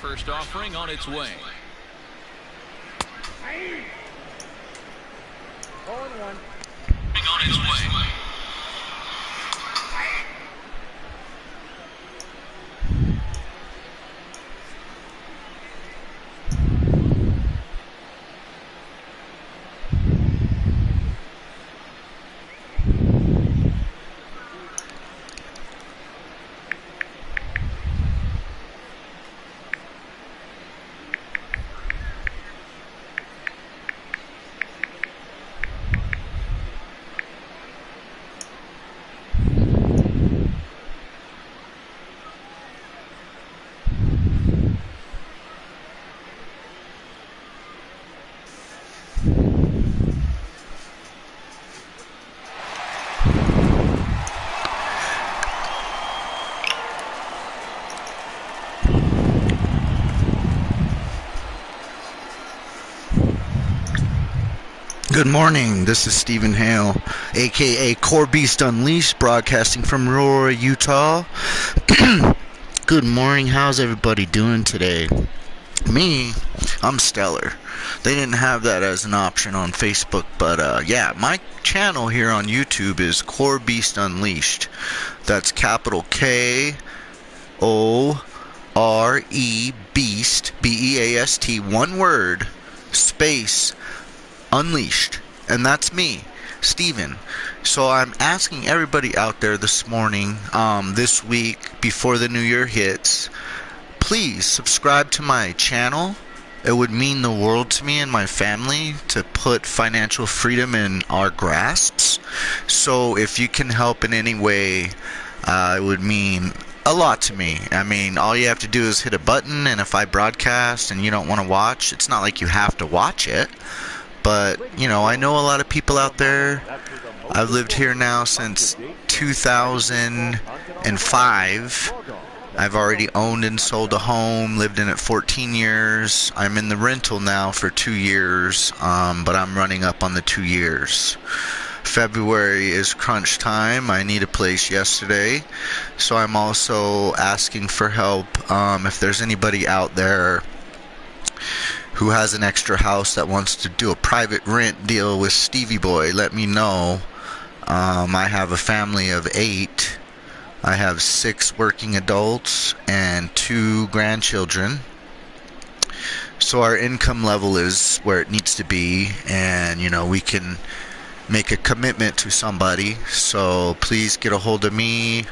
first offering on its way. On its way. Good morning, this is Stephen Hale, aka Core Beast Unleashed, broadcasting from Aurora, Utah. Good morning, how's everybody doing today? Me, I'm stellar. They didn't have that as an option on Facebook, but yeah, my channel here on YouTube is Core Beast Unleashed. That's capital K-O-R-E Beast, B-E-A-S-T, one word, space, Unleashed. And that's me, Steven. So I'm asking everybody out there this morning, this week, before the new year hits, please subscribe to my channel. It would mean the world to me and my family to put financial freedom in our grasps. So if you can help in any way, it would mean a lot to me. I mean, all you have to do is hit a button, and if I broadcast and you don't want to watch, it's not like you have to watch it. But, you know, I know a lot of people out there. I've lived here now since 2005. I've already owned and sold a home, lived in it 14 years. I'm in the rental now for 2 years, but I'm running up on the 2 years. February is crunch time. I need a place yesterday. So I'm also asking for help. If there's anybody out there who has an extra house that wants to do a private rent deal with Stevie Boy, let me know. I have a family of 8. I have 6 working adults and 2 grandchildren. So our income level is where it needs to be, and you know, we can make a commitment to somebody. So please get a hold of me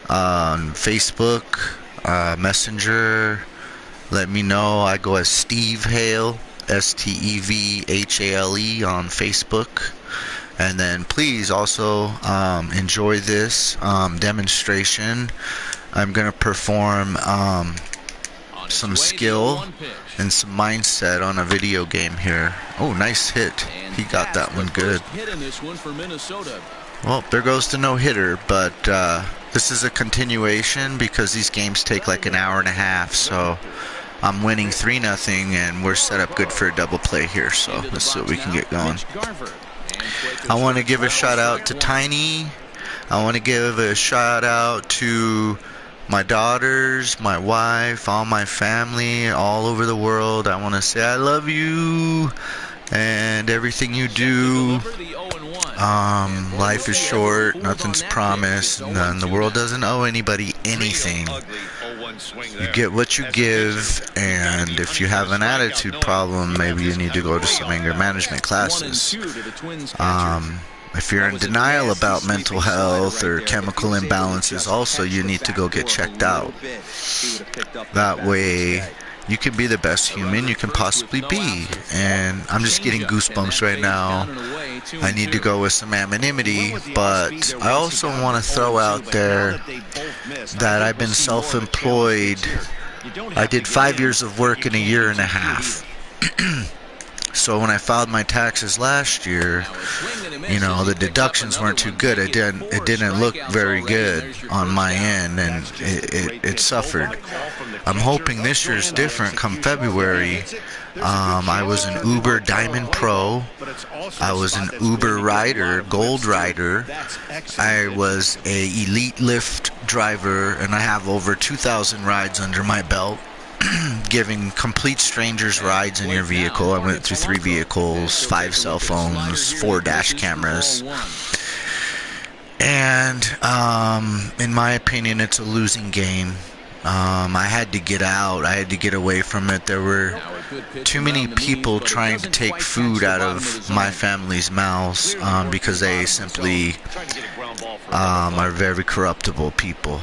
on Facebook, Messenger. Let me know. I go as Steve Hale, Stevhale on Facebook. And then please also enjoy this demonstration. I'm going to perform some skill and some mindset on a video game here. Oh, nice hit. He got that one good. Well, there goes the no-hitter, but this is a continuation because these games take like an hour and a half, so I'm winning 3-0, and we're set up good for a double play here, so let's see what we can get going. I want to give a shout out to Tiny. I want to give a shout out to my daughters, my wife, all my family, all over the world. I want to say I love you and everything you do. Life is short, nothing's promised, and the world doesn't owe anybody anything. You get what you give, and if you have an attitude problem, maybe you need to go to some anger management classes. If you're in denial about mental health or chemical imbalances, also you need to go get checked out. That way you can be the best human you can possibly be. And I'm just getting goosebumps right now. I need to go with some anonymity, but I also want to throw out there that I've been self-employed. I did 5 years of work in a year and a half. So when I filed my taxes last year, you know, the deductions weren't too good. It didn't look very good on my end, and it suffered. I'm hoping this year's different come February. I was an Uber Diamond Pro. I was an Uber Rider, Gold Rider. I was a Elite Lyft driver, and I have over 2,000 rides under my belt. giving complete strangers rides in your vehicle. I went through 3 vehicles, 5 cell phones, 4 dash cameras. And in my opinion, it's a losing game. I had to get out. I had to get away from it. There were too many people trying to take food out of my family's mouths because they simply are very corruptible people.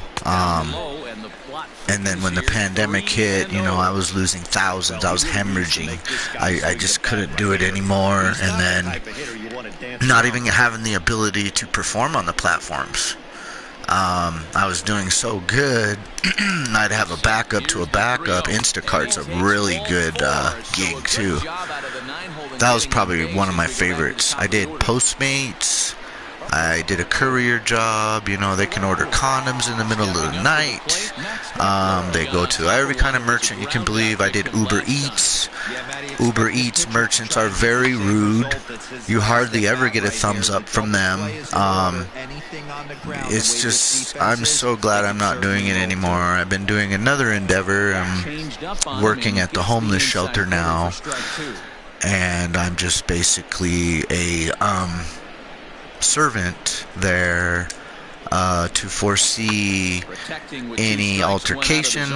And then when the pandemic hit, you know, I was losing thousands. I was hemorrhaging. I just couldn't do it anymore. And then not even having the ability to perform on the platforms. I was doing so good, I'd have a backup to a backup. Instacart's a really good gig too. That was probably one of my favorites. I did Postmates. I did a courier job. You know, they can order condoms in the middle of the night. They go to every kind of merchant you can believe. I did Uber Eats. Uber Eats merchants are very rude. You hardly ever get a thumbs up from them. It's just, I'm so glad I'm not doing it anymore. I've been doing another endeavor. I'm working at the homeless shelter now. And I'm just basically a servant there to foresee any altercation,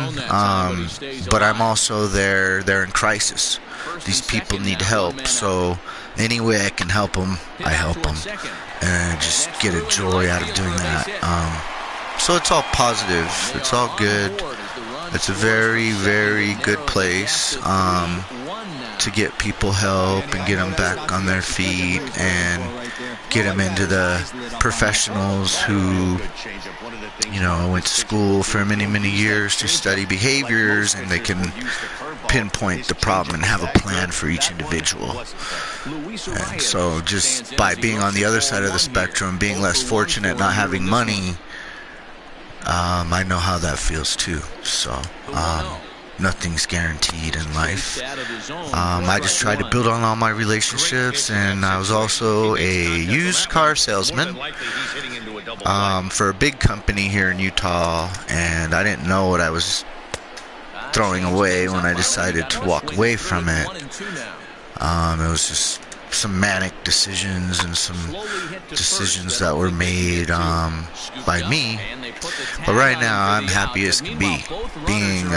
but I'm also there. They're in crisis. These people need help, so any way I can help them, I help them, and I just get a joy out of doing that. So it's all positive. It's all good. It's a very, very good place to get people help and get them back on their feet and get them into the professionals who, you know, went to school for many, many years to study behaviors, and they can pinpoint the problem and have a plan for each individual. And so just by being on the other side of the spectrum, being less fortunate, not having money, I know how that feels too. So nothing's guaranteed in life. I just tried to build on all my relationships, and I was also a used car salesman for a big company here in Utah, and I didn't know what I was throwing away when I decided to walk away from it. It was just some manic decisions and some decisions that were made by me. But right now I'm happy as can be, being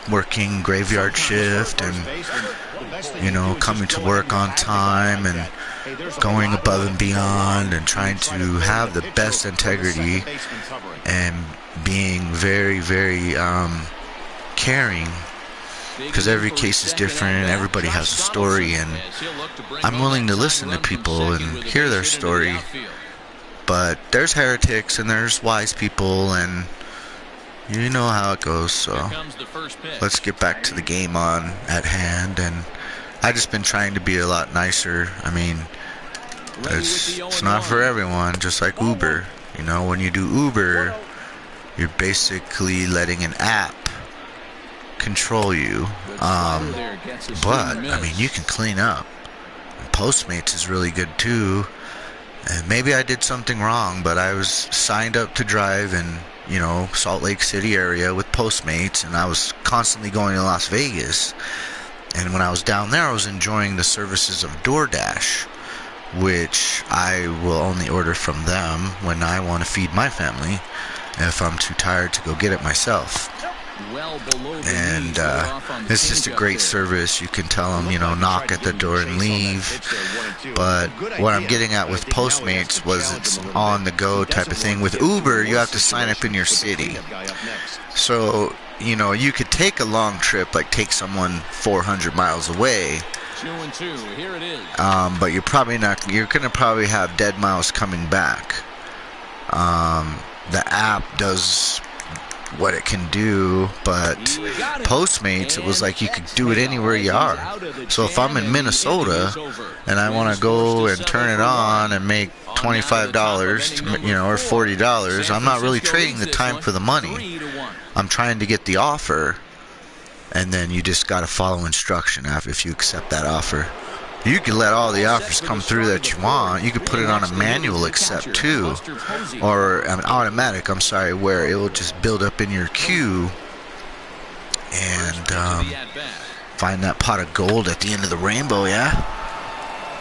working graveyard shift and, you know, coming to work on time and going above and beyond and trying to have the best integrity and being very, very caring, because every case is different and everybody has a story, and I'm willing to listen to people and hear their story. But there's heretics and there's wise people, and you know how it goes. So let's get back to the game on at hand. And I just been trying to be a lot nicer. I mean, it's not for everyone, just like Uber. You know, when you do Uber, you're basically letting an app control you, but I mean, you can clean up. Postmates is really good too, and maybe I did something wrong, but I was signed up to drive in, you know, Salt Lake City area with Postmates, and I was constantly going to Las Vegas, and when I was down there I was enjoying the services of DoorDash, which I will only order from them when I want to feed my family if I'm too tired to go get it myself. And it's just a great service. You can tell them, you know, knock at the door and leave. But what I'm getting at with Postmates was it's an on-the-go type of thing. With Uber, you have to sign up in your city. So, you know, you could take a long trip, like take someone 400 miles away. But you're probably not. You're gonna probably have dead miles coming back. The app does what it can do, but Postmates, it was like you could do it anywhere you are. So if I'm in Minnesota and I want to go and turn it on and make $25, you know, or $40, I'm not really trading the time for the money. I'm trying to get the offer, and then you just got to follow instruction after if you accept that offer. You can let all the offers come through that you want. You could put it on a manual accept too, or an automatic, where it will just build up in your queue, and find that pot of gold at the end of the rainbow, yeah?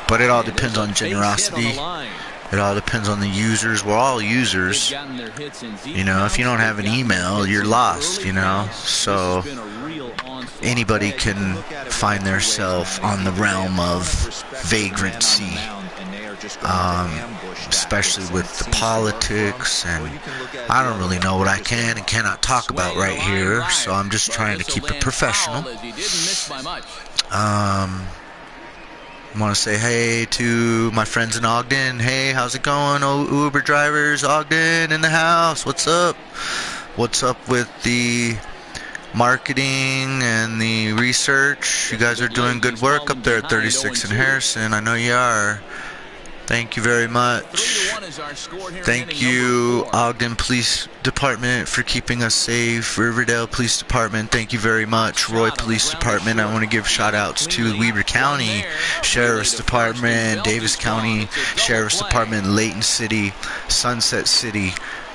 But it all depends on generosity. It all depends on the users. We're all users. You know, if you don't have an email, you're lost, you know? So anybody can find themselves on the realm of vagrancy, especially with the politics, and I don't really know what I can and cannot talk about right here, so I'm just trying to keep it professional. I want to say hey to my friends in Ogden. Hey, how's it going? Oh, Uber drivers, Ogden in the house. What's up? What's up with the marketing and the research? You guys are doing good work up there at 36 and Harrison. I know you are. Thank you very much. Thank you, Ogden Police Department, for keeping us safe. Riverdale Police Department, thank you very much. Roy Police Department, I want to give shout outs to Weber County Sheriff's Department, Davis County Sheriff's Department, Layton City, Sunset City.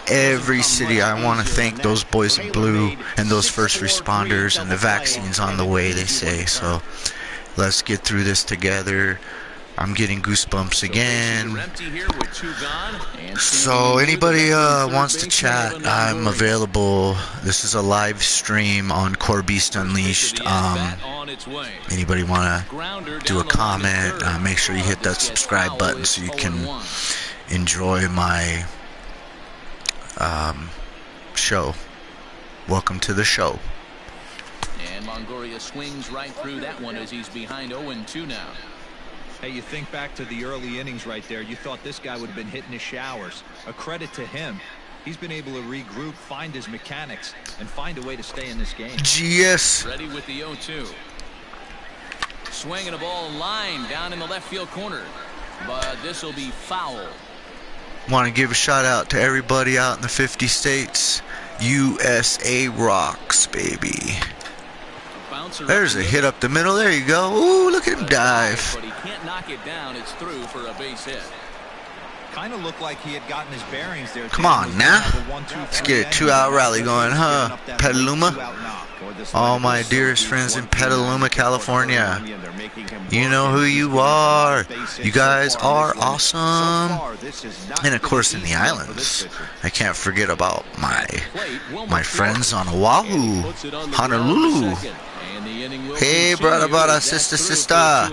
Every city, I want to thank those boys in blue and those first responders, and the vaccine's on the way, they say. So let's get through this together. I'm getting goosebumps again. So anybody wants to chat, I'm available. This is a live stream on Core Beast Unleashed. Anybody want to do a comment, make sure you hit that subscribe button so you can enjoy my show. Welcome to the show. And Longoria swings right through that one as he's behind 0-2 now. Hey, you think back to the early innings right there. You thought this guy would have been hitting his showers. A credit to him. He's been able to regroup, find his mechanics, and find a way to stay in this game. GS. Ready with the 0-2. Swinging a ball line down in the left field corner. But this will be foul. Want to give a shout out to everybody out in the 50 states. USA rocks, baby. There's a hit up the middle. There you go. Ooh, look at him dive. But he can't knock it down. It's through for a base hit. Kind of looked like he had gotten his bearings there. Come on now. Let's get a 2-out rally going, huh? Petaluma. All my dearest friends in Petaluma, California. You know who you are. You guys are awesome. And of course in the islands, I can't forget about my friends on Oahu, Honolulu. Hey, brother, sister.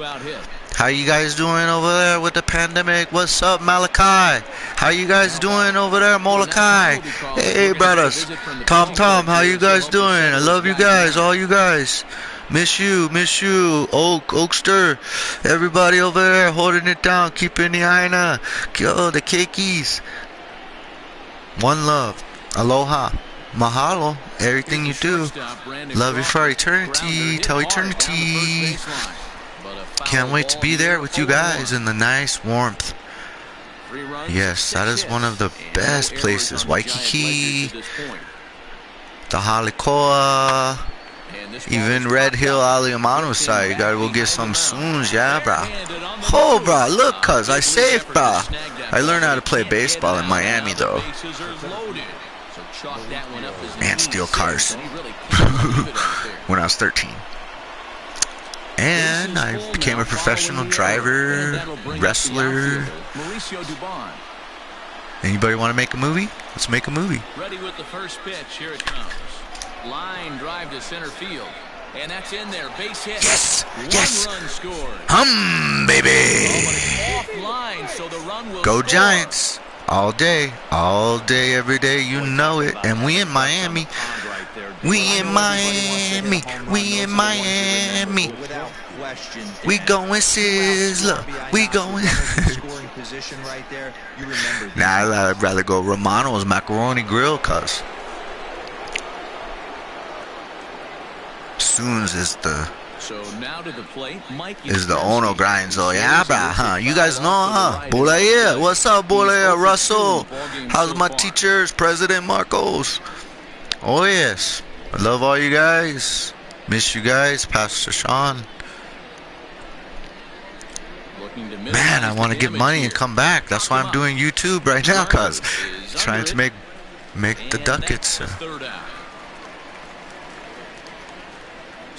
How you guys doing over there with the pandemic? What's up, Malachi? How you guys doing over there, Molokai? Hey, brothers. Tom, how you guys doing? I love you guys, all you guys. Miss you. Oakster. Everybody over there holding it down, keeping the Aina. Yo, the cakeys. One love. Aloha. Mahalo. Everything you do. Love you for eternity. Till eternity. Can't wait to be there with you guys in the nice warmth. Yes, that is one of the best places. Waikiki, the Halikoa, even Red Hill, Aliamanu side. You gotta go get some soon, yeah, brah. Oh, brah, look, cuz I saved, brah. I learned how to play baseball in Miami, though. Man, steal cars. When I was 13. And I became a professional driver, wrestler. Anybody want to make a movie? Let's make a movie. Ready with the first pitch. Here it comes. Line drive to center field. And that's in there. Base hit. Yes. One run scored. Baby. Offline, so the run will Go score. Giants. All day, every day, you know it. And we in Miami. We in Miami. We going sizzler. We going. Nah, I'd rather go Romano's Macaroni Grill, cuz. Soons is the. So now to the plate, Mike is the Ono grinds, though. Yeah, brah, huh? You guys know, huh? Bulaya. What's up, Bulaya? Russell. How's my teachers? President Marcos. Oh, yes. I love all you guys. Miss you guys. Pastor Sean. Man, I want to get money and come back. That's why I'm doing YouTube right now, cuz. Trying to make the ducats.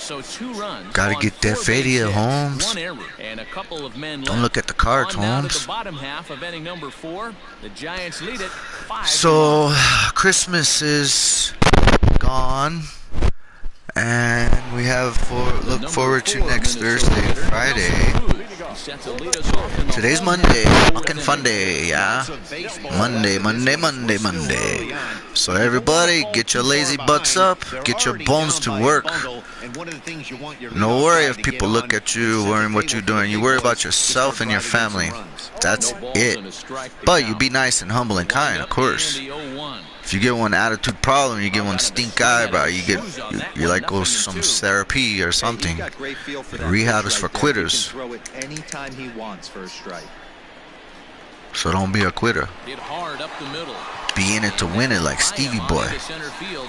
So 2 runs. Gotta get that fadeaway, Holmes. 1 error and a couple of men Don't look at the cards, on down to Holmes. the bottom half of inning number 4. The Giants lead it 5-1. So Christmas is gone, and we have look forward to next Thursday, Friday. Today's Monday, fucking fun day, yeah. Monday. So everybody, get your lazy butts up, get your bones to work. No worry if people look at you worrying what you're doing. You worry about yourself and your family. That's it. But you be nice and humble and kind, of course. If you get one attitude problem, you get one stink eyebrow, you like go some therapy or something. Rehab is for quitters. So don't be a quitter. Be in it to win it like Stevie Boy.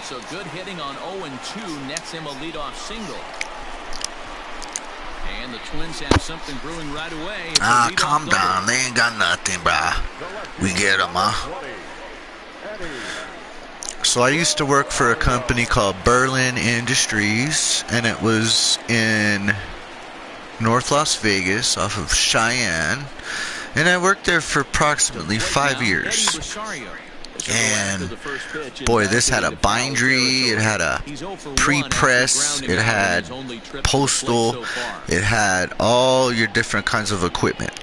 So good hitting on 0-2 nets him a leadoff single. And the Twins have something brewing right away. Calm down. They ain't got nothing, brah. We get them, huh? So I used to work for a company called Berlin Industries, and it was in North Las Vegas off of Cheyenne, and I worked there for approximately 5 years. And boy, this had a bindery, it had a pre-press, it had postal, it had all your different kinds of equipment.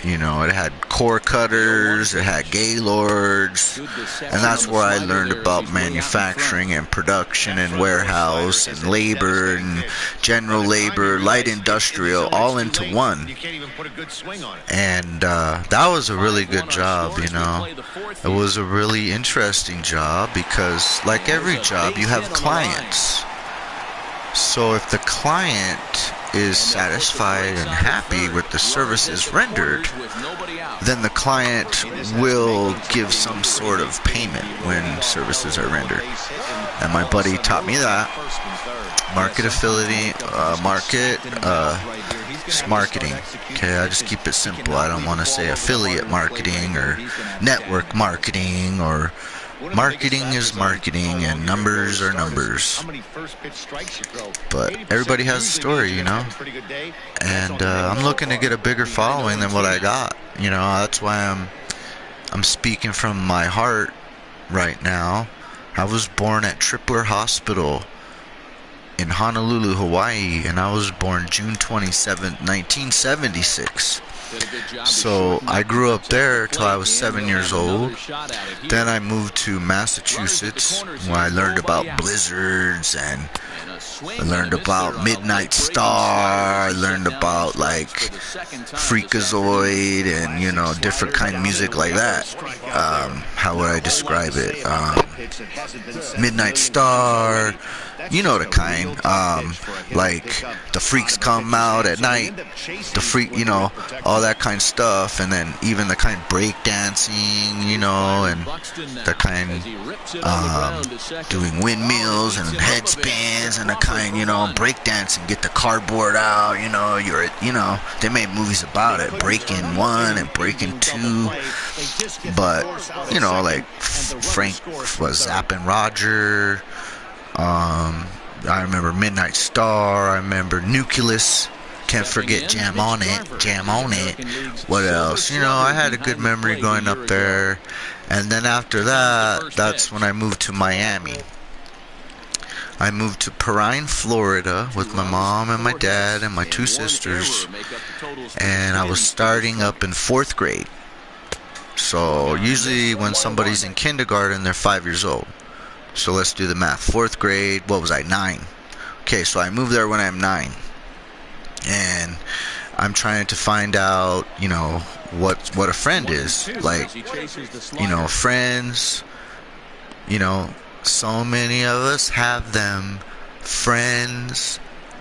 You know, it had core cutters, it had gaylords, and that's where I learned about manufacturing and production and warehouse and labor and general labor, light industrial, all into one. And that was a really good job, you know. It was a really interesting job because, like every job, you have clients. So if the client is satisfied and happy with the services rendered, then the client will give some sort of payment when services are rendered. And my buddy taught me that. Marketing. Okay, I just keep it simple. I don't want to say affiliate marketing or network marketing or marketing is marketing and numbers are numbers. But everybody has a story, you know. And I'm looking to get a bigger following than what I got. You know, that's why I'm speaking from my heart right now. I was born at Tripler Hospital in Honolulu, Hawaii, and I was born June 27th, 1976. So I grew up there till I was 7 years old. Then I moved to Massachusetts, where I learned about blizzards, and I learned about Midnight Star. I learned about like Freakazoid and, you know, different kind of music like that. How would I describe it? Midnight Star, you know the kind. Like the freaks come out at night, the freak, you know, all that kind of stuff, and then even the kind of break dancing, you know, and the kind doing windmills and head spins and the kind, you know, break dancing, get the cardboard out, you know, they made movies about it, Breaking 1 and Breaking 2, but, you know, like Frank was Zappin' Roger, I remember Midnight Star, I remember Nucleus, can't forget Jam on It, what else, you know, I had a good memory going up there. And then after that, that's when I moved to Miami. I moved to Perrine, Florida with my mom and my dad and my 2 sisters, and I was starting up in 4th grade. So usually when somebody's in kindergarten, they're 5 years old. So let's do the math. 4th grade, what was I, 9? Okay, so I moved there when I'm 9. And I'm trying to find out, you know, what a friend is. Like, you know, friends, you know, so many of us have them. Friends,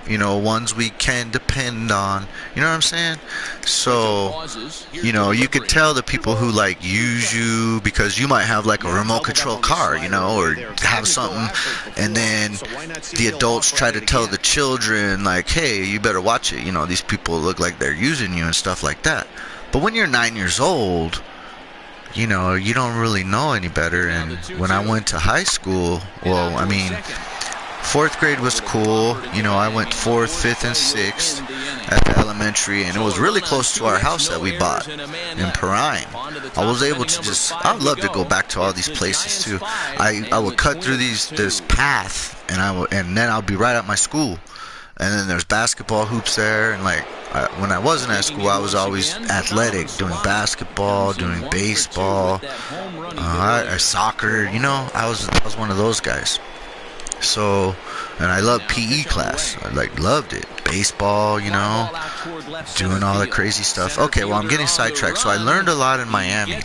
you know, ones we can depend on. You know what I'm saying? So, you know, you could tell the people who like use you because you might have like a remote control car, you know, or have something, and then the adults try to tell the children like, hey, you better watch it, you know, these people look like they're using you and stuff like that. But when you're 9 years old, you know, you don't really know any better. And when I went to high school, well, I mean, 4th grade was cool. You know, I went 4th, 5th, and 6th at the elementary, and it was really close to our house that we bought in Perrine. I was able to just, I would love to go back to all these places too. I would cut through this path, and then I'll be right at my school. And then there's basketball hoops there, and like when I wasn't at school, I was always athletic, doing basketball, doing baseball, soccer. You know, I was one of those guys. So, and I loved PE class. I loved it. Baseball, you know, doing all the crazy stuff. Okay, well, I'm getting sidetracked. So I learned a lot in Miami. I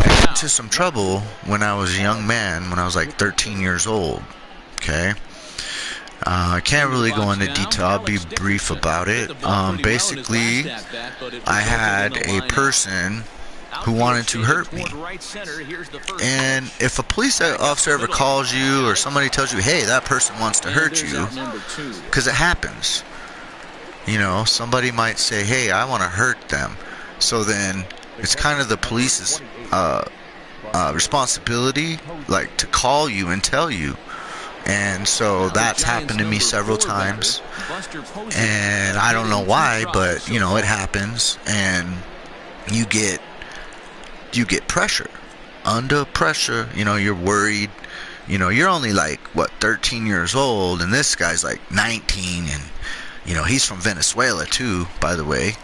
got into some trouble when I was a young man, when I was like 13 years old. Okay. I can't really go into detail. I'll be brief about it. Basically, I had a person who wanted to hurt me. And if a police officer ever calls you or somebody tells you, hey, that person wants to hurt you, because it happens. You know, somebody might say, hey, I want to hurt them. So then it's kind of the police's responsibility, like, to call you and tell you. And so that's happened to me several times, and I don't know why, but you know, it happens, and you get pressure, under pressure. You know, you're worried. You know, you're only like 13 years old, and this guy's like 19, and you know, he's from Venezuela too, by the way.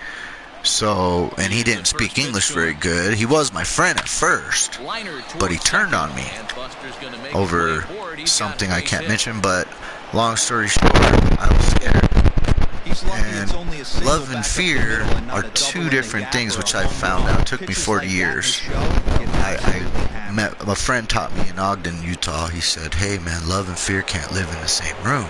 So, and he didn't speak English very good. He was my friend at first, but he turned on me over something I can't mention. But long story short, I was scared. And love and fear are two different things, which I found out. It took me 40 years. I met, a friend taught me in Ogden, Utah. He said, hey man, love and fear can't live in the same room.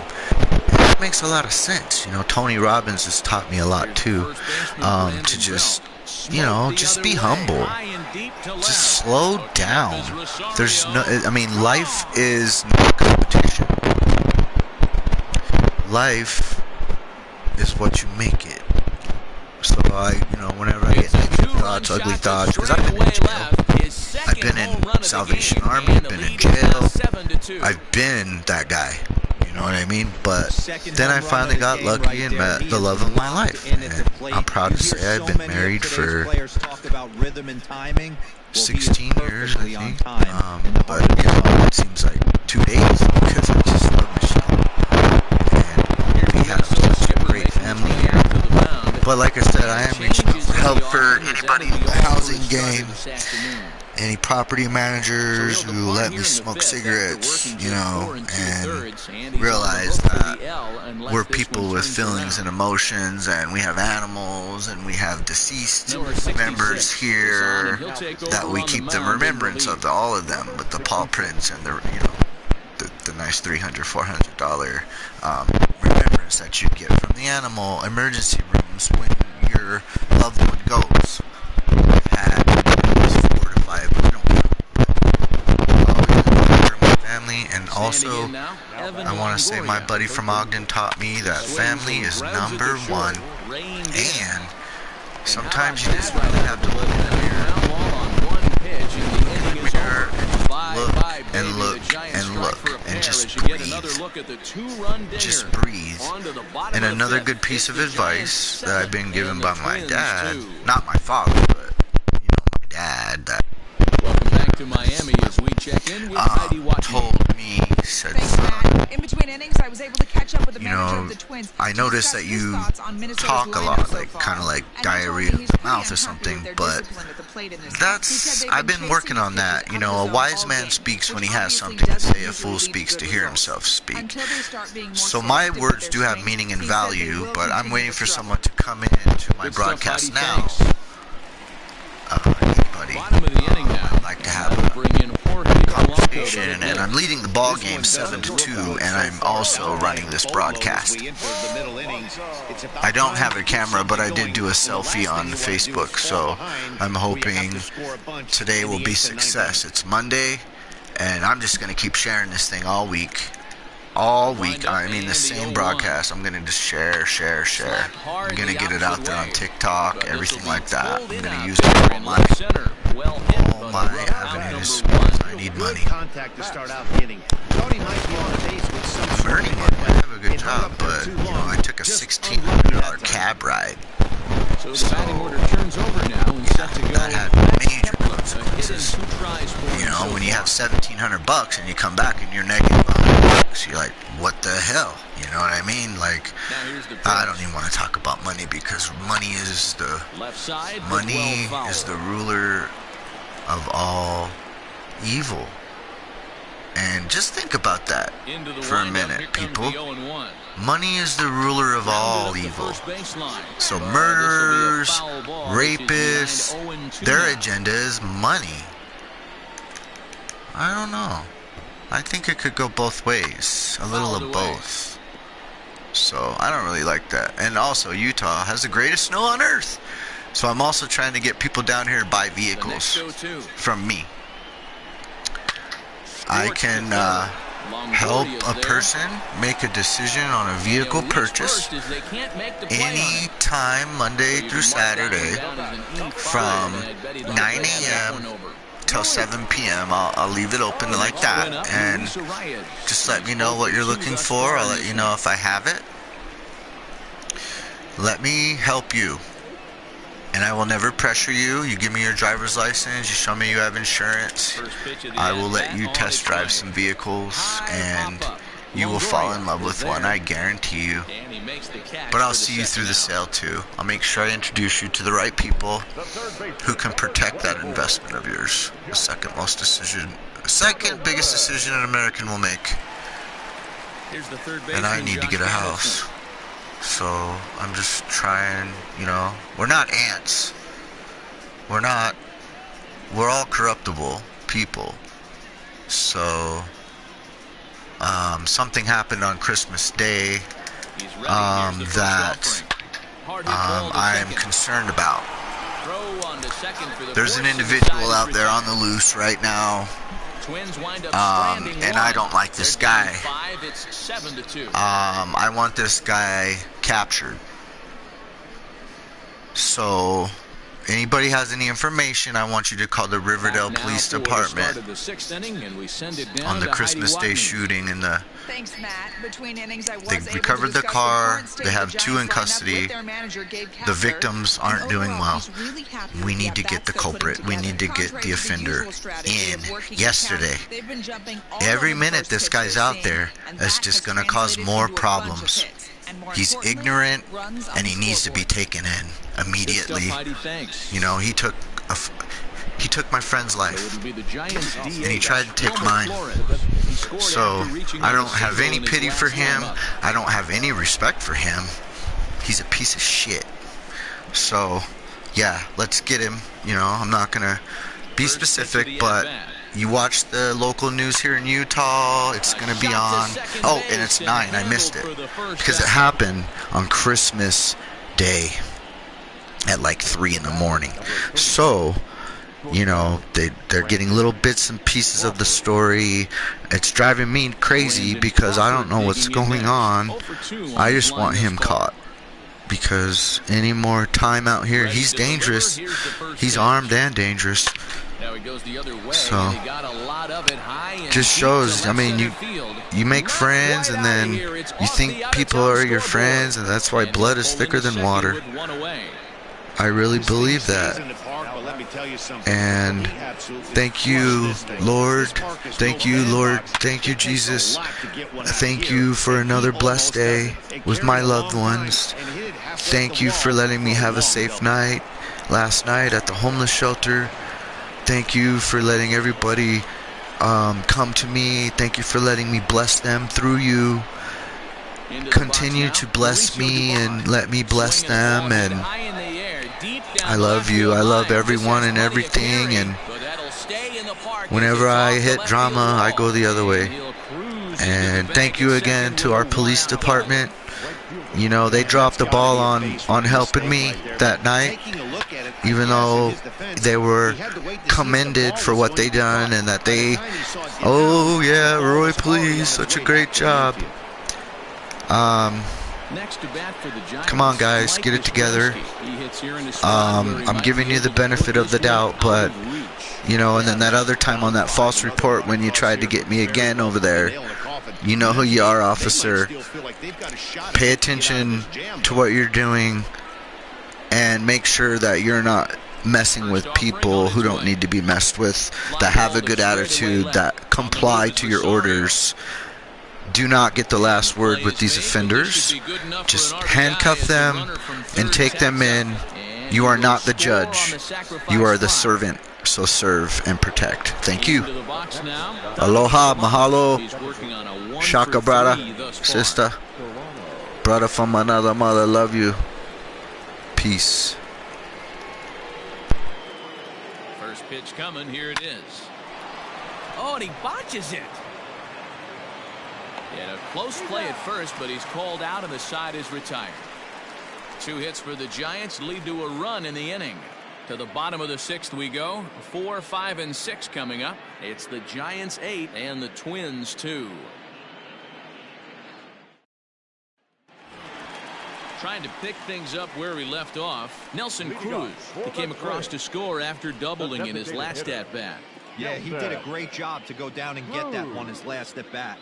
That makes a lot of sense. You know, Tony Robbins has taught me a lot too, to just, you know, just be humble, just slow down. There's no, I mean, life is not competition. Life is what you make it. So you know, whenever I get negative thoughts, ugly thoughts, because I've been in jail, I've been in Salvation Army, I've been in jail, I've been that guy. You know what I mean? But then I finally got lucky and met the love of my life. And I'm proud to say I've been married for 16 years, I think. But you know, it seems like 2 days because I just love Michelle. And we have such a great family. But like I said, I am reaching out for help for anybody in the housing game. Any property managers who let me smoke cigarettes, you know, and realize that we're people with feelings and emotions, and we have animals, and we have deceased members here, that we keep the remembrance of all of them with the paw prints and the, you know, the nice $300, $400 remembrance that you get from the animal emergency rooms when your loved one goes. I've had I family, and also I want to say my buddy from Ogden taught me that family is number one, and sometimes you just really have to look in the mirror and look and just breathe. And another good piece of advice that I've been given by my dad, not my father, but you know, my dad, that welcome back to Miami as we check in with Heidi Watson. Told me, said, son, in between innings, I was able to catch up with the manager of the Twins. I noticed that you talk a lot, like kind of like diarrhea of the mouth or something, but that's, I've been working on that. You know, a wise man speaks when he has something to say, a fool speaks to hear himself speak. So my words do have meaning and value, but I'm waiting for someone to come into my broadcast now. Anybody, I'd like to have a conversation, and I'm leading the ball game 7-2, and I'm also running this broadcast. I don't have a camera, but I did do a selfie on Facebook, so I'm hoping today will be success. It's Monday, and I'm just going to keep sharing this thing all week. all week. I mean, the same broadcast. I'm gonna just share. I'm gonna get it out there on TikTok, everything like that. I'm gonna use all my avenues because I need money. I'm earning money. I have a good job, but I took a $1,600 cab ride. So the batting order turns over now and set to go. That had major consequences. When you have $1,700 and you come back and you're negative $100, you're like, what the hell? You know what I mean? Like, I don't even want to talk about money because money is the ruler of all evil. And just think about that for a minute, people. Money is the ruler of all evil. So murderers, rapists, their agenda is money. I don't know. I think it could go both ways. A little of both. So I don't really like that. And also, Utah has the greatest snow on earth. So I'm also trying to get people down here to buy vehicles from me. I can help a person make a decision on a vehicle purchase any time Monday through Saturday from 9 a.m. till 7 p.m. I'll leave it open like that, and just let me know what you're looking for. I'll let you know if I have it. Let me help you. And I will never pressure you. You give me your driver's license, you show me you have insurance, I will let you test drive some vehicles, and you will fall in love with one, I guarantee you. But I'll see you through the sale too. I'll make sure I introduce you to the right people who can protect that investment of yours. The second biggest decision an American will make. And I need to get a house. So I'm just trying, we're not ants. We're all corruptible people. So something happened on Christmas Day that I am concerned about. There's an individual out there on the loose right now. And I don't like this guy. I want this guy captured. So, anybody has any information, I want you to call the Riverdale Police Department on the Christmas Day shooting in the... They recovered the car. They have 2 in custody. The victims aren't doing well. We need to get the culprit. We need to get the offender in yesterday. Every minute this guy's out there, it's just going to cause more problems. He's ignorant, and he needs to be taken in immediately. He took my friend's life, and he tried to take mine. So, I don't have any pity for him. I don't have any respect for him. He's a piece of shit. So, yeah, let's get him. I'm not going to be specific, but you watch the local news here in Utah. It's going to be on. Oh, and it's 9. I missed it. Because it happened on Christmas Day at like 3 in the morning. So... they're getting little bits and pieces of the story. It's driving me crazy because I don't know what's going on. I just want him caught. Because any more time out here, he's dangerous. He's armed and dangerous. So, just shows, you make friends and then you think people are your friends, and that's why blood is thicker than water. I really believe that. And thank you, Lord. Thank you, Lord. Thank you, Jesus. Thank you for another blessed day with my loved ones. Thank you for letting me have a safe night last night at the homeless shelter. Thank you for letting everybody come to me. Thank you for letting me bless them through you. Continue to bless me and let me bless them, and I love you. I love everyone and everything, and whenever I hit drama, I go the other way. And thank you again to our police department. They dropped the ball on helping me that night, even though they were commended for what they done and that they, oh yeah, Roy, please, such a great job. Come on, guys, get it together. I'm giving you the benefit of the doubt, but you know, and then that other time on that false report when you tried to get me again over there, you know who you are, officer. Pay attention to what you're doing and make sure that you're not messing with people who don't need to be messed with, that have a good attitude, that comply to your orders. Do not get the last word with these offenders. Just handcuff them and take them in. You are not the judge. You are the servant. So serve and protect. Thank you. Aloha, mahalo, shaka brother, sister, brother from another mother, love you. Peace. First pitch coming, here it is. Oh, and he botches it. And a close play at first, but he's called out and the side is retired. 2 hits for the Giants lead to a run in the inning. To the bottom of the 6th we go. 4, 5, and 6 coming up. It's the Giants 8 and the Twins 2. Trying to pick things up where we left off. Nelson Cruz. He came across to score after doubling in his last at-bat. Yeah, he did a great job to go down and get that one his last at-bat.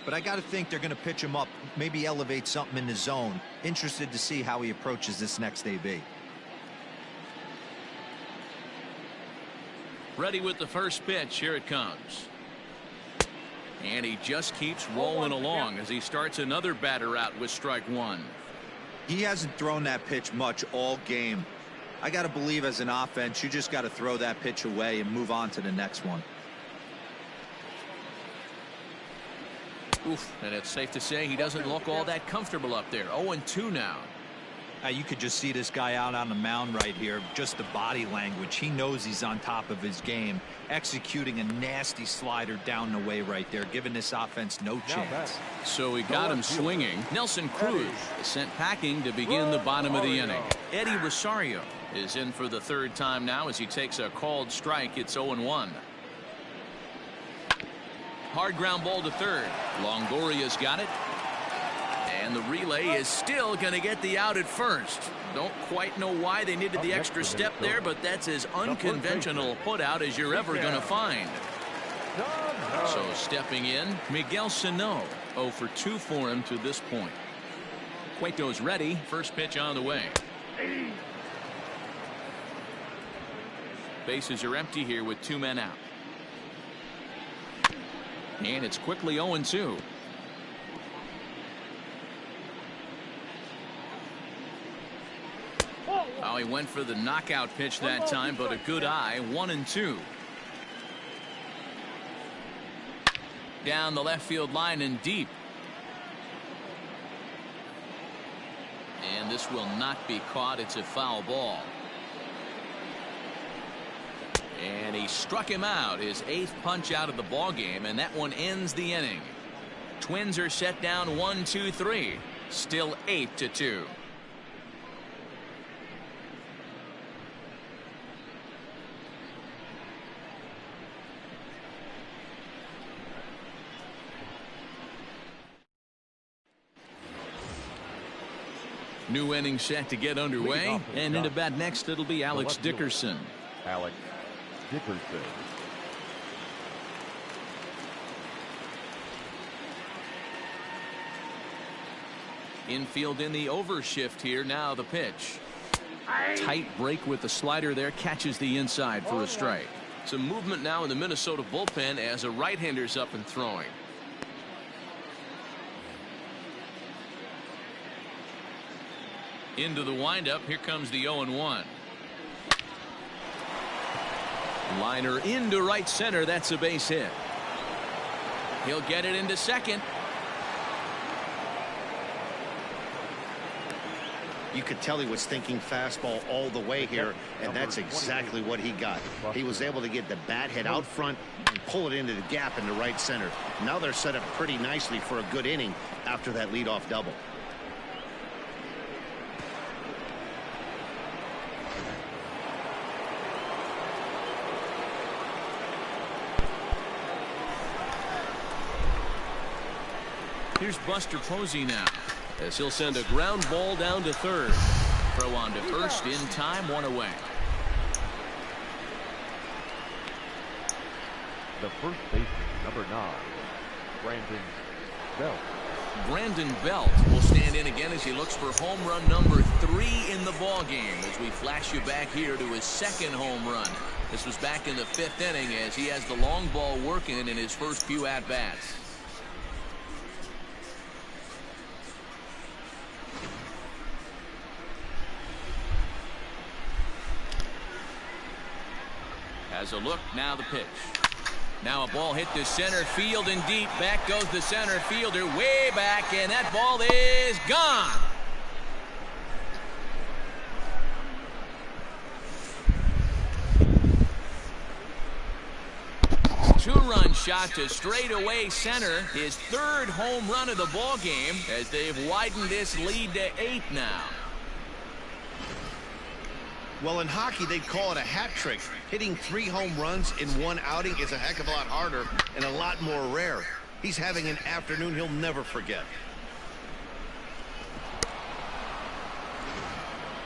But I got to think they're going to pitch him up, maybe elevate something in the zone. Interested to see how he approaches this next AB. Ready with the first pitch. Here it comes. And he just keeps rolling along as he starts another batter out with strike 1. He hasn't thrown that pitch much all game. I got to believe as an offense, you just got to throw that pitch away and move on to the next one. Oof, and it's safe to say he doesn't look all that comfortable up there. 0-2 now. You could just see this guy out on the mound right here. Just the body language. He knows he's on top of his game. Executing a nasty slider down the way right there, giving this offense no chance. So he got him swinging. Nelson Cruz is sent packing to begin the bottom of the inning. Eddie Rosario is in for the 3rd time now as he takes a called strike. It's 0-1. Hard ground ball to 3rd. Longoria's got it. And the relay is still going to get the out at first. Don't quite know why they needed the extra step there, but that's as unconventional a put out as you're ever going to find. So stepping in, Miguel Sano. 0 for 2 for him to this point. Cueto's ready. First pitch on the way. Bases are empty here with 2 men out. And it's quickly 0-2. Oh, he went for the knockout pitch that time, but a good eye. 1-2. Down the left field line and deep. And this will not be caught. It's a foul ball. And he struck him out, his 8th punch out of the ball game, and that one ends the inning. Twins are set down 1-2-3. Still 8-2. New inning set to get underway, and into bat next it'll be Alex Dickerson. Alex Dickerson. Infield in the overshift here. Now the pitch. Tight break with the slider there, catches the inside for a strike. Some movement now in the Minnesota bullpen as a right-hander's up and throwing. Into the windup. Here comes the 0-1. Liner into right center. That's a base hit. He'll get it into second. You could tell he was thinking fastball all the way here, and that's exactly what he got. He was able to get the bat head out front and pull it into the gap into right center. Now they're set up pretty nicely for a good inning after that leadoff double. Here's Buster Posey now, as he'll send a ground ball down to third. Throw on to first in time, 1 away. The first baseman, number 9, Brandon Belt. Brandon Belt will stand in again as he looks for home run number 3 in the ball game, as we flash you back here to his second home run. This was back in the 5th inning as he has the long ball working in his first few at-bats. Has a look, now the pitch. Now a ball hit to center field and deep. Back goes the center fielder way back, and that ball is gone. Two-run shot to straightaway center. His 3rd home run of the ball game as they've widened this lead to 8 now. Well, in hockey, they'd call it a hat trick. Hitting 3 home runs in one outing is a heck of a lot harder and a lot more rare. He's having an afternoon he'll never forget.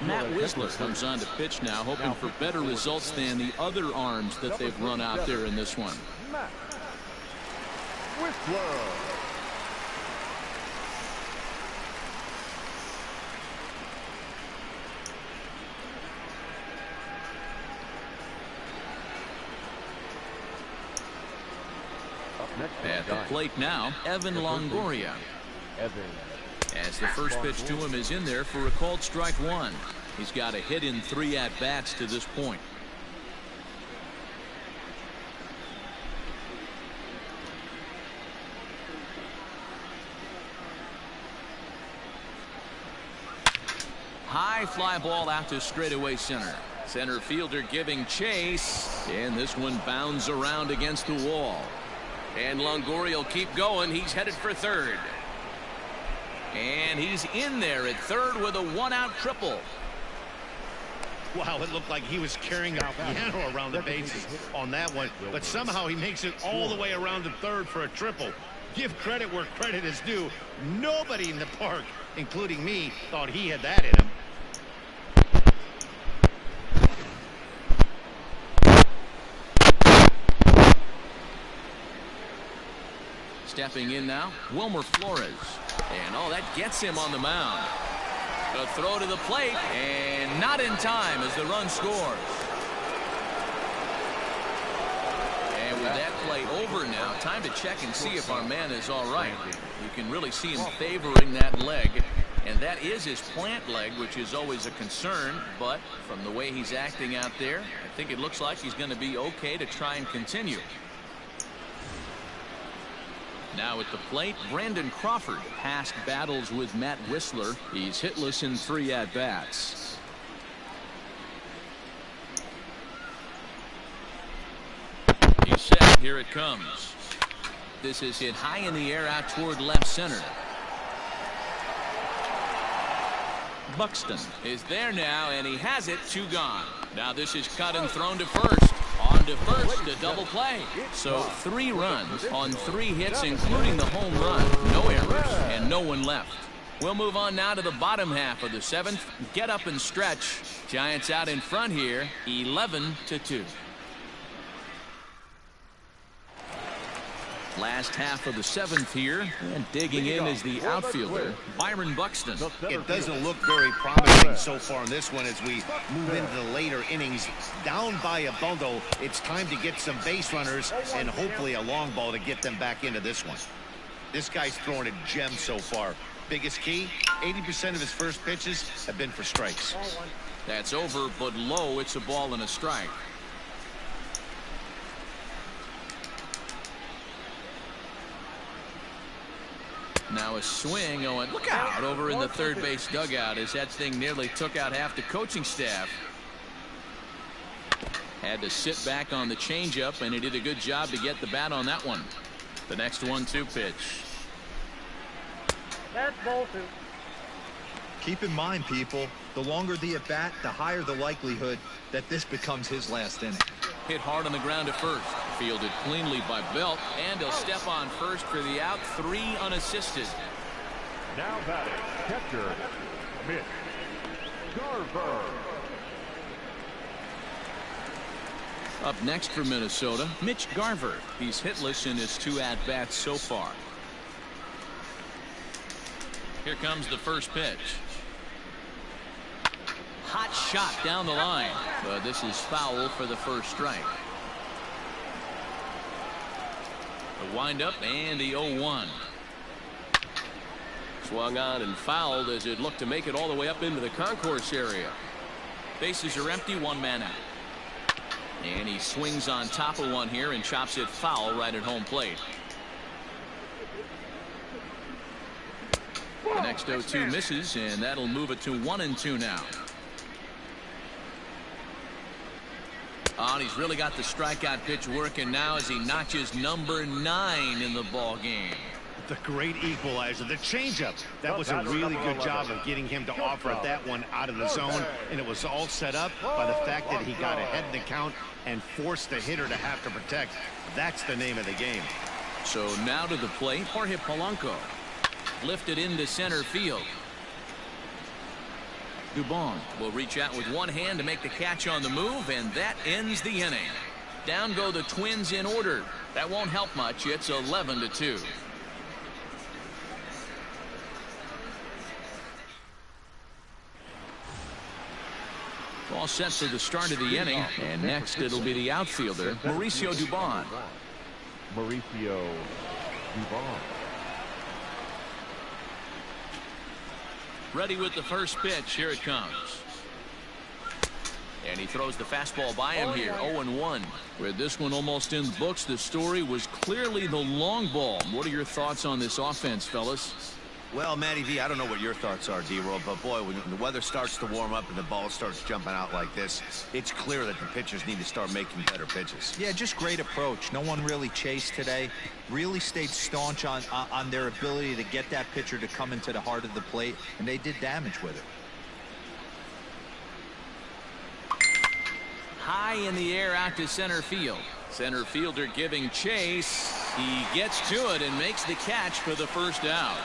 Matt Wisler comes on to pitch now, hoping for better results than the other arms that they've run out there in this one. Matt Wisler. At the plate now, Evan Longoria. As the first pitch to him is in there for a called strike 1. He's got a hit in 3 at-bats to this point. High fly ball out to straightaway center. Center fielder giving chase, and this one bounds around against the wall. And Longoria will keep going. He's headed for third. And he's in there at third with a 1-out triple. Wow, it looked like he was carrying a piano around the bases on that one, but somehow he makes it all the way around to third for a triple. Give credit where credit is due. Nobody in the park, including me, thought he had that in him. Stepping in now, Wilmer Flores. And that gets him on the mound. A throw to the plate, and not in time as the run scores. And with that play over now, time to check and see if our man is all right. You can really see him favoring that leg, and that is his plant leg, which is always a concern. But from the way he's acting out there, I think it looks like he's going to be okay to try and continue. Now at the plate, Brandon Crawford past battles with Matt Wisler. He's hitless in 3 at-bats. He's set. Here it comes. This is hit high in the air out toward left center. Buxton is there now, and he has it. 2 gone. Now this is cut and thrown to first. On to first, a double play. So 3 runs on 3 hits, including the home run. No errors and no one left. We'll move on now to the bottom half of the 7th. Get up and stretch. Giants out in front here, 11-2. Last half of the 7th here, and digging in is the outfielder, Byron Buxton. It doesn't look very promising so far in this one as we move into the later innings. Down by a bundle, it's time to get some base runners and hopefully a long ball to get them back into this one. This guy's throwing a gem so far. Biggest key, 80% of his first pitches have been for strikes. That's over, but low. It's a ball and a strike. Now a swing going. Look out over in the third base dugout as that thing nearly took out half the coaching staff. Had to sit back on the changeup, and he did a good job to get the bat on that one. The next 1-2 pitch. That's ball 2. Keep in mind, people, the longer the at-bat, the higher the likelihood that this becomes his last inning. Hit hard on the ground at first. Fielded cleanly by Belt, and he'll step on first for the out. 3 unassisted. Now batting, catcher, Mitch Garver. Up next for Minnesota, Mitch Garver. He's hitless in his 2 at-bats so far. Here comes the first pitch. Hot shot down the line, but this is foul for the first strike. The windup and the 0-1. Swung on and fouled as it looked to make it all the way up into the concourse area. Bases are empty, 1 man out. And he swings on top of one here and chops it foul right at home plate. The next 0-2 misses, and that'll move it to 1-2 now. And he's really got the strikeout pitch working now as he notches number 9 in the ball game. The great equalizer, the changeup. That was a really good job of getting him to offer that one out of the zone, and it was all set up by the fact that he got ahead in the count and forced the hitter to have to protect. That's the name of the game. So now to the plate, Jorge Polanco. Lifted into center field. Dubon will reach out with one hand to make the catch on the move, and that ends the inning. Down go the Twins in order. That won't help much. It's 11-2. All set for the start of the inning, and next it'll be the outfielder, Mauricio Dubon. Mauricio Dubon. Ready with the first pitch. Here it comes. And he throws the fastball by him here. 0-1. With this one almost in the books, the story was clearly the long ball. What are your thoughts on this offense, fellas? Well, Matty V, I don't know what your thoughts are, D-Roll, but boy, when the weather starts to warm up and the ball starts jumping out like this, it's clear that the pitchers need to start making better pitches. Yeah, just great approach. No one really chased today. Really stayed staunch on their ability to get that pitcher to come into the heart of the plate, and they did damage with it. High in the air out to center field. Center fielder giving chase. He gets to it and makes the catch for the first out.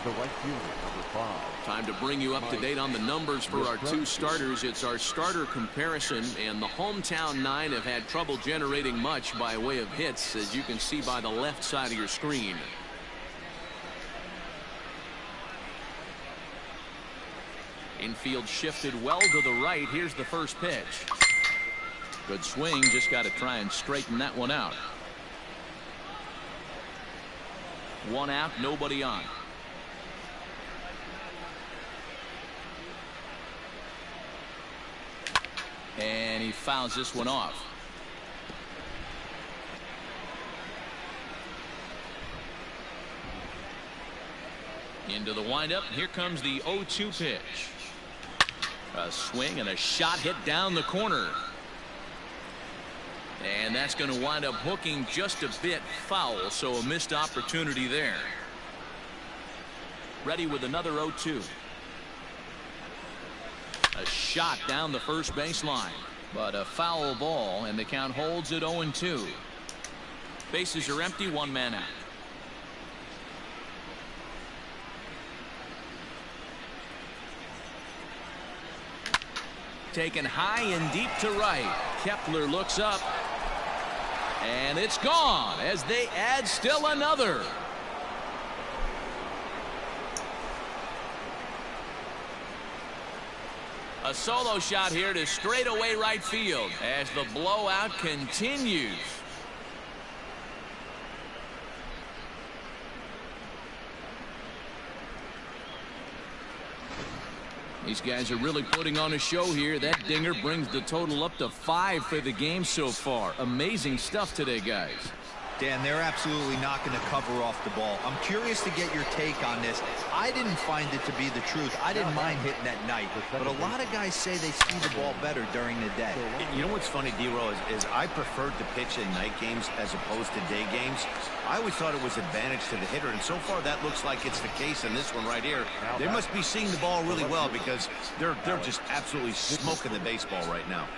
The right fielder, number 5. Time to bring you up to date on the numbers for our 2 starters. It's our starter comparison, and the hometown 9 have had trouble generating much by way of hits, as you can see by the left side of your screen. Infield shifted well to the right. Here's the first pitch. Good swing. Just got to try and straighten that one out. 1 out, nobody on. And he fouls this one off. Into the windup. Here comes the 0-2 pitch. A swing and a shot hit down the corner. And that's going to wind up hooking just a bit foul, so a missed opportunity there. Ready with another 0-2. A shot down the first baseline, but a foul ball, and the count holds at 0-2. Bases are empty, 1 man out. Taken high and deep to right. Kepler looks up, and it's gone as they add still another. A solo shot here to straightaway right field as the blowout continues. These guys are really putting on a show here. That dinger brings the total up to 5 for the game so far. Amazing stuff today, guys. Dan, they're absolutely not going to cover off the ball. I'm curious to get your take on this. I didn't find it to be the truth. I didn't mind hitting at night, but a lot of guys say they see the ball better during the day. You know what's funny, D-Roll, is I preferred to pitch in night games as opposed to day games. I always thought it was advantage to the hitter, and so far that looks like it's the case in this one right here. They must be seeing the ball really well because they're just absolutely smoking the baseball right now.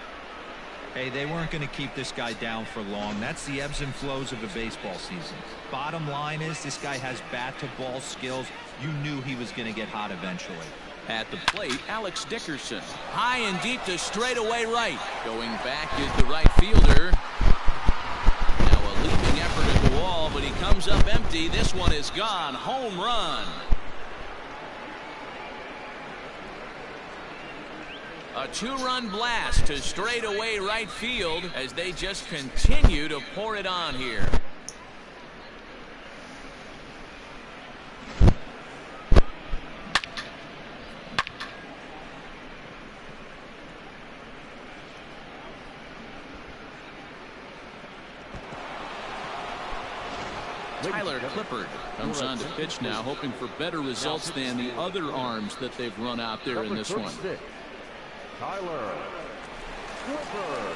Hey, they weren't going to keep this guy down for long. That's the ebbs and flows of a baseball season. Bottom line is this guy has bat-to-ball skills. You knew he was going to get hot eventually. At the plate, Alex Dickerson. High and deep to straightaway right. Going back is the right fielder. Now a leaping effort at the wall, but he comes up empty. This one is gone. Home run. A two-run blast to straightaway right field as they just continue to pour it on here. Tyler Clippard comes on to pitch now, hoping for better results than the other arms that they've run out there in this one. Tyler Clippard.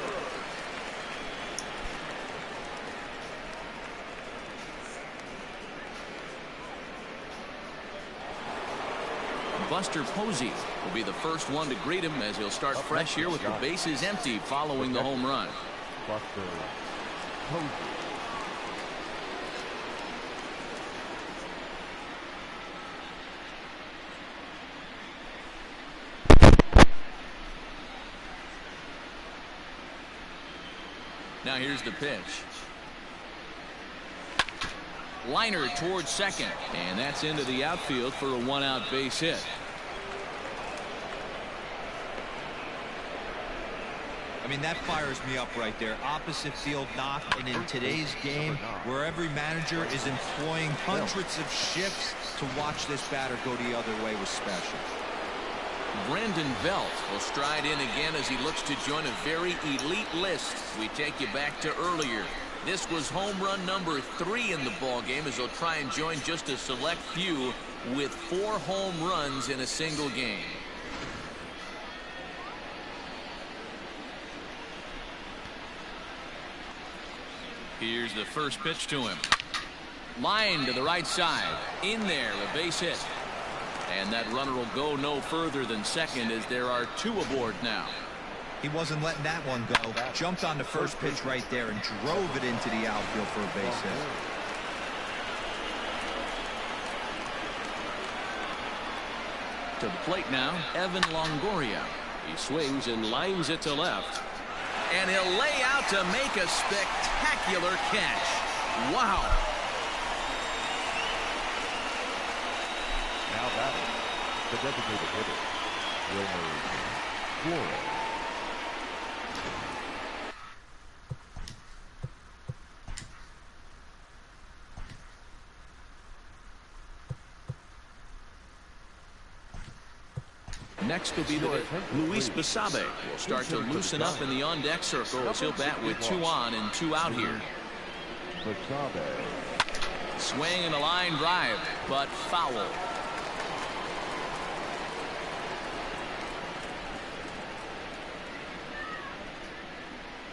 Buster Posey will be the first one to greet him as he'll start fresh here with the bases empty following the home run. Buster Posey. Now here's the pitch. Liner towards second, and that's into the outfield for a one-out base hit. I mean, that fires me up right there. Opposite field knock, and in today's game, where every manager is employing hundreds of shifts to watch this batter go the other way was special. Brandon Belt will stride in again as he looks to join a very elite list. We take you back to earlier. This was home run number 3 in the ball game as he'll try and join just a select few with 4 home runs in a single game. Here's the first pitch to him. Line to the right side. In there, a base hit. And that runner will go no further than second as there are 2 aboard now. He wasn't letting that one go. Jumped on the first pitch right there and drove it into the outfield for a base hit. To the plate now, Evan Longoria. He swings and lines it to left. And he'll lay out to make a spectacular catch. Wow. Now batting, the designated hitter, Wilmer Flores. Next will be the Luis Basabe. Will start to loosen up in the on-deck circle as he'll bat with 2 on and 2 out here. Basabe. Swing and a line drive, but foul.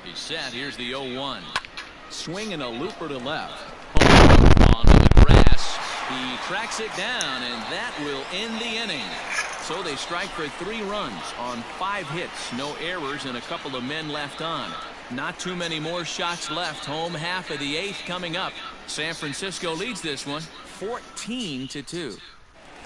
He's set. Here's the 0-1. Swing and a looper to left. Onto the grass. He tracks it down, and that will end the inning. So they strike for 3 runs on 5 hits, no errors, and a couple of men left on. Not too many more shots left. Home half of the 8th coming up. San Francisco leads this one 14-2.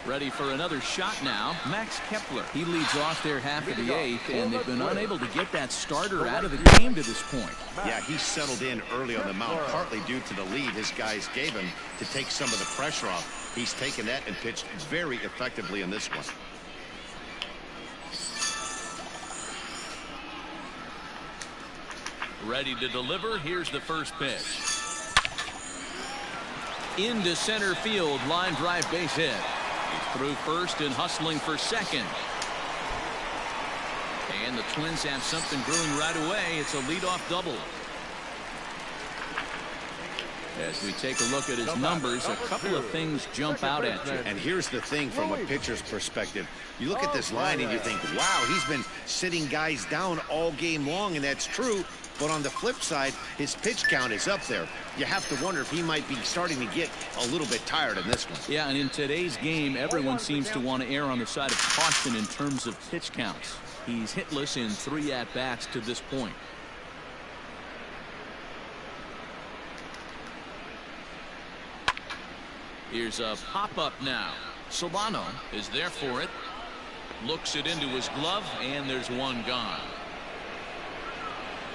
Ready for another shot now. Max Kepler. He leads off their half of the 8th, and they've been unable to get that starter out of the game to this point. Yeah, he settled in early on the mound, partly due to the lead his guys gave him to take some of the pressure off. He's taken that and pitched very effectively in this one. Ready to deliver. Here's the first pitch. Into center field. Line drive base hit. He's through first and hustling for second. And the Twins have something brewing right away. It's a leadoff double. As we take a look at his numbers, a couple of things jump out at you. And here's the thing from a pitcher's perspective. You look at this line and you think, wow, he's been sitting guys down all game long, and that's true. But on the flip side, his pitch count is up there. You have to wonder if he might be starting to get a little bit tired in this one. Yeah, and in today's game, everyone seems to want to err on the side of caution in terms of pitch counts. He's hitless in 3 at-bats to this point. Here's a pop-up now. Solano is there for it. Looks it into his glove, and there's one gone.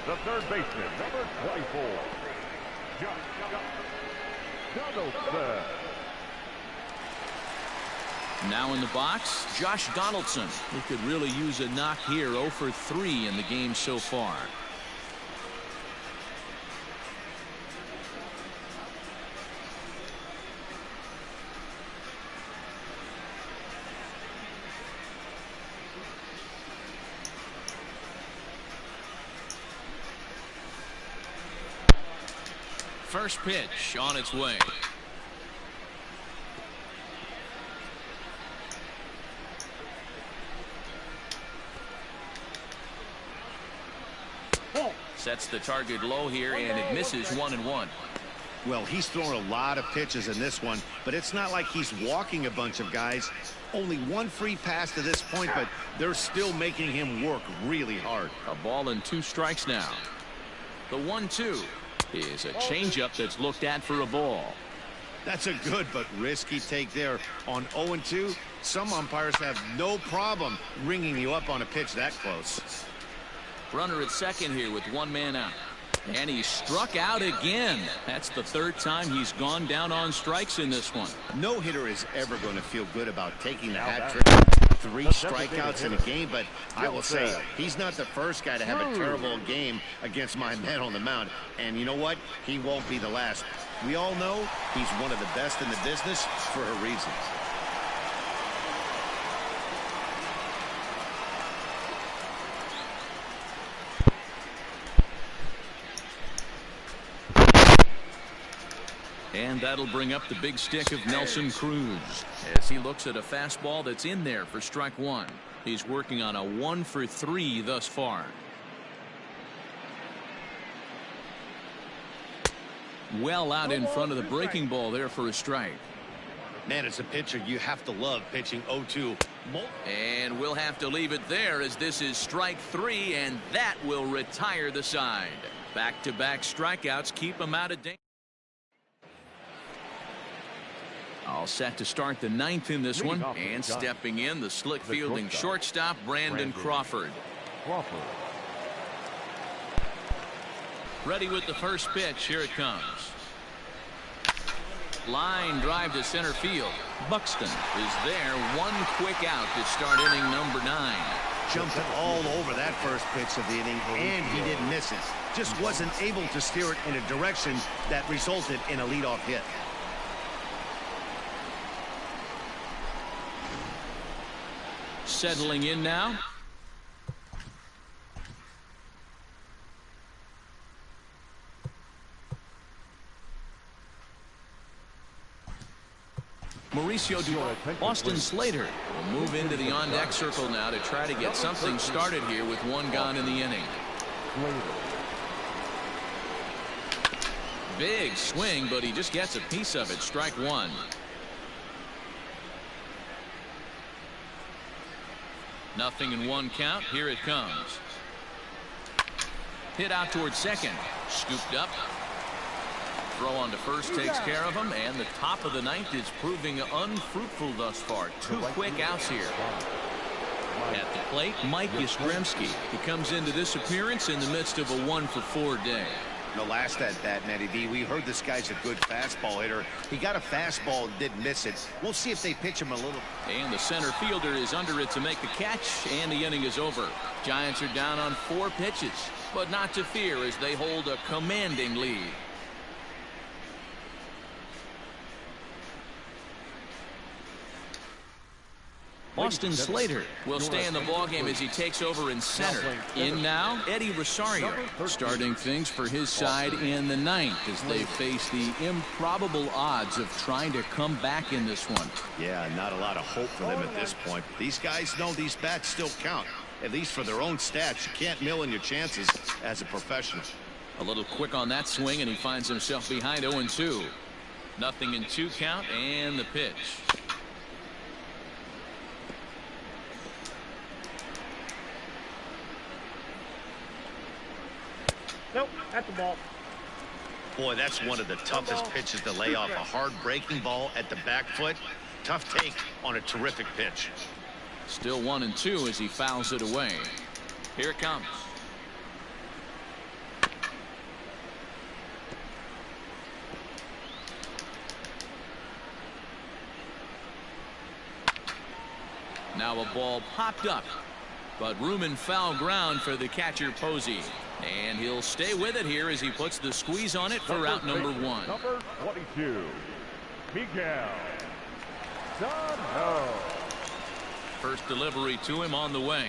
The third baseman, number 24, Josh Donaldson. Now in the box, Josh Donaldson, who could really use a knock here. 0 for 3 in the game so far. First pitch on its way. Sets the target low here, and it misses 1-1. Well, he's thrown a lot of pitches in this one, but it's not like he's walking a bunch of guys. Only one free pass to this point, but they're still making him work really hard. A ball and 2 strikes now. The 1-2 is a changeup that's looked at for a ball. That's a good but risky take there. On 0-2, some umpires have no problem ringing you up on a pitch that close. Runner at second here with 1 man out. And he struck out again. That's the 3rd time he's gone down on strikes in this one. No hitter is ever going to feel good about taking the hat trick. 3 strikeouts in a game, but I will say he's not the first guy to have a terrible game against my man on the mound. And you know what? He won't be the last. We all know he's one of the best in the business for a reason. And that'll bring up the big stick of Nelson Cruz as he looks at a fastball that's in there for strike 1. He's working on a 1 for 3 thus far. Well out in front of the breaking ball there for a strike. Man, as a pitcher, you have to love pitching 0-2. And we'll have to leave it there as this is strike 3, and that will retire the side. Back-to-back strikeouts keep him out of danger. All set to start the 9th in this one, and stepping in the slick fielding shortstop Brandon Crawford. Ready with the first pitch. Here it comes. Line drive to center field. Buxton is there. 1 quick out to start inning number 9. Jumped all over that first pitch of the inning, and he didn't miss it. Just wasn't able to steer it in a direction that resulted in a leadoff hit. Settling in now. Mauricio Dubon. Austin Slater will move into the on-deck circle now to try to get something started here with 1 gone in the inning. Big swing, but he just gets a piece of it. Strike 1. Nothing in 1 count. Here it comes. Hit out towards second. Scooped up. Throw on to first takes care of him, and the top of the 9th is proving unfruitful thus far. 2 quick outs here. At the plate, Mike Yastrzemski. He comes into this appearance in the midst of a 1 for 4 day. The last at bat, Matty B, we heard this guy's a good fastball hitter. He got a fastball and didn't miss it. We'll see if they pitch him a little. And the center fielder is under it to make the catch, and the inning is over. Giants are down on 4 pitches, but not to fear as they hold a commanding lead. Austin Slater will stay in the ballgame as he takes over in center. In now, Eddie Rosario starting things for his side in the 9th as they face the improbable odds of trying to come back in this one. Yeah, not a lot of hope for them at this point. These guys know these bats still count, at least for their own stats. You can't mill in your chances as a professional. A little quick on that swing, and he finds himself behind 0-2. Nothing in 2 count, and the pitch. Nope, at the ball. Boy, that's one of the toughest pitches to lay off. A hard breaking ball at the back foot. Tough take on a terrific pitch. Still 1-2 as he fouls it away. Here it comes. Now a ball popped up, but room and foul ground for the catcher Posey. And he'll stay with it here as he puts the squeeze on it for out number 1. Number 22, Miguel Sano. First delivery to him on the way.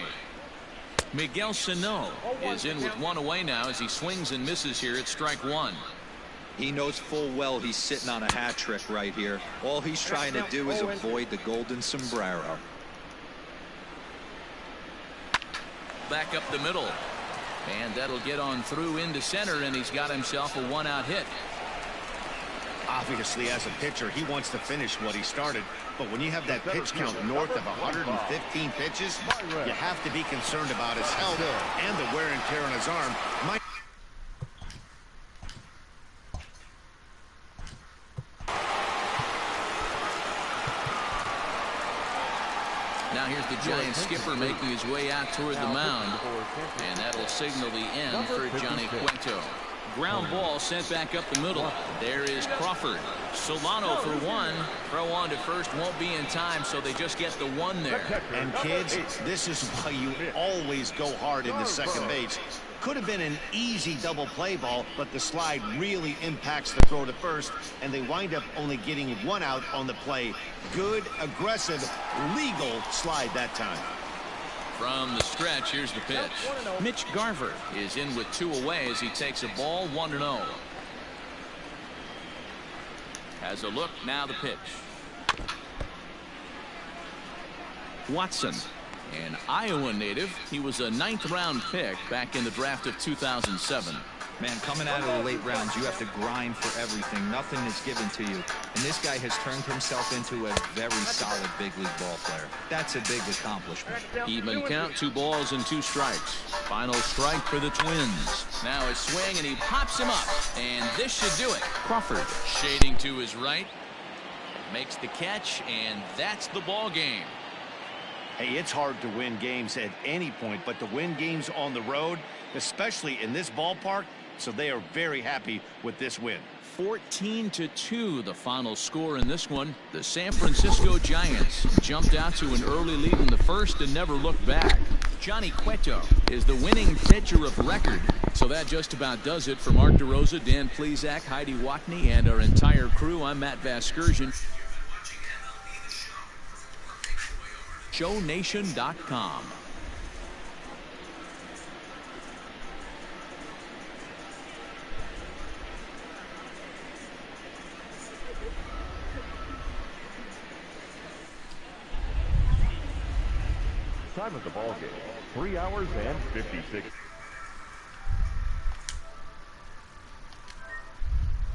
Miguel Sano is in with 1 away now as he swings and misses here at strike 1. He knows full well he's sitting on a hat trick right here. All he's trying to do is avoid the golden sombrero. Back up the middle. And that'll get on through into center, and he's got himself a 1-out hit. Obviously, as a pitcher, he wants to finish what he started. But when you have that pitch count north of 115 pitches, you have to be concerned about his health and the wear and tear on his arm. Now here's the Giant skipper making his way out toward the mound. And that'll signal the end for Johnny Cueto. Ground ball sent back up the middle. There is Crawford. Solano for 1. Throw on to first won't be in time, so they just get the 1 there. And kids, this is why you always go hard in the second base. Could have been an easy double play ball, but the slide really impacts the throw to first, and they wind up only getting 1 out on the play. Good, aggressive, legal slide that time. From the stretch, here's the pitch. Mitch Garver is in with 2 away as he takes a ball 1-0. Has a look, now the pitch. Watson, an Iowa native. He was a 9th-round pick back in the draft of 2007. Man, coming out of the late rounds, you have to grind for everything. Nothing is given to you. And this guy has turned himself into a very solid big league ball player. That's a big accomplishment. Even count, 2 balls and 2 strikes. Final strike for the Twins. Now a swing, and he pops him up. And this should do it. Crawford shading to his right. Makes the catch, and that's the ball game. Hey, it's hard to win games at any point, but to win games on the road, especially in this ballpark, so they are very happy with this win. 14-2 the final score in this one. The San Francisco Giants jumped out to an early lead in the first and never looked back. Johnny Cueto is the winning pitcher of record. So that just about does it for Mark DeRosa, Dan Plesac, Heidi Watney, and our entire crew. I'm Matt Vasgersian. ShowNation.com. Time of the ball game, 3 hours and 56.